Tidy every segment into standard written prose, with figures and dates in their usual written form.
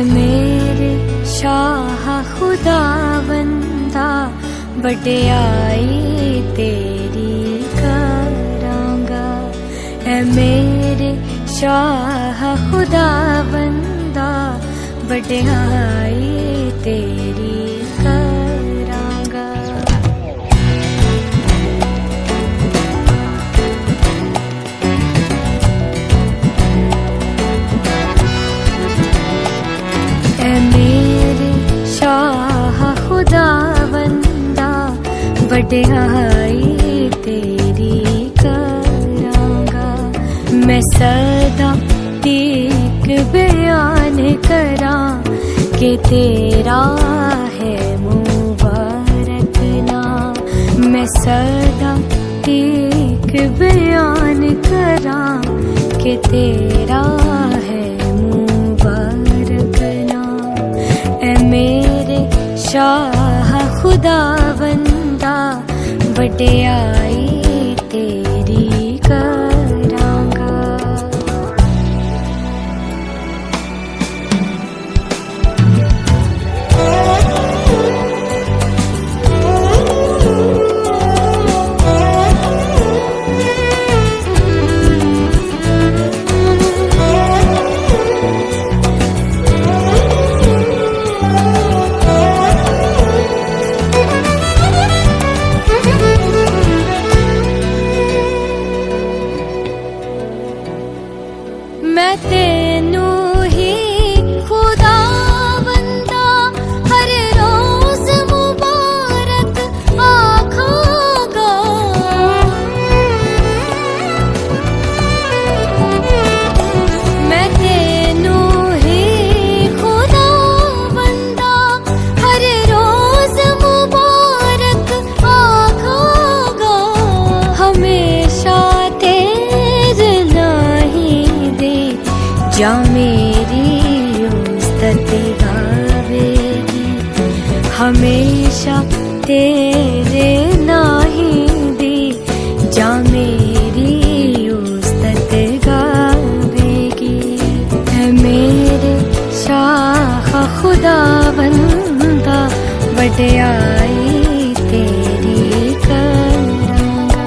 मेरे शाह खुदावंदा वड्याई तेरी करांगा। ऐ मेरे शाह खुदावंदा वड्याई तेरी करांगा। ऐ मेरे शाह खुदावंदा वड्याई तेरी करांगा। मैं सदा तीक बयान करां कि तेरा है मुबारक नाम। मैं सदा तीक बयान करां कि तेरा है मुबारक नाम। ऐ मेरे शाह खुदावंदा वड्याई तेरी करांगा। मैं तेनू ही खुदावंदा हर रोज मुबारक आखांगा। मैं तेनू ही खुदावंदा हर रोज मुबारक आखांगा। हमेशा तेरे नहीं दे जा मेरी उस्तत गावेगी। हमेशा तेरे नाही दी जा मेरी उस्तत गावेगी। है मेरे शाह खुदावंदा वड्याई तेरी करांगा।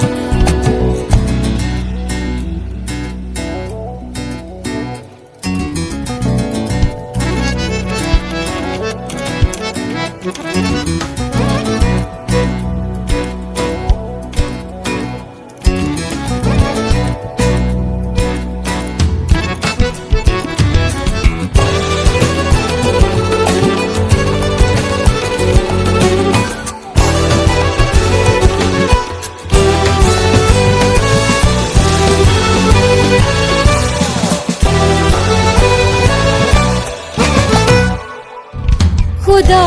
खुदा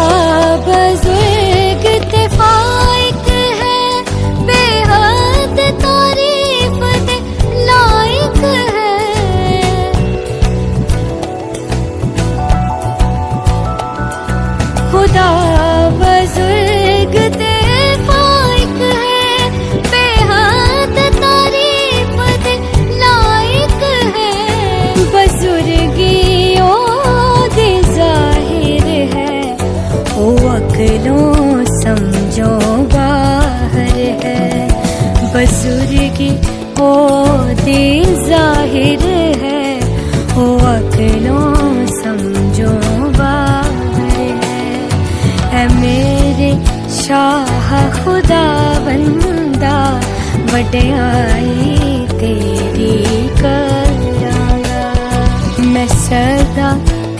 बुज़ुर्ग ते फाइक है, बेहद तारीफ दे लायक है। खुदा बुज़ुर्ग ते फाइक है, बेहद तारीफ दे लायक है। बुज़ुर्गियों दे ज़ाहिर है, ओ अक़लों समझो बाहर है। बुज़ुर्गी ओ दे ज़ाहिर है, ओ अक़लों समझो बाहर है। ऐ मेरे शाह खुदावंदा वड्याई तेरी करांगा। मैं सदा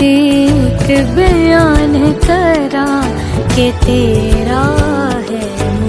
तेक बयान करा के तेरा है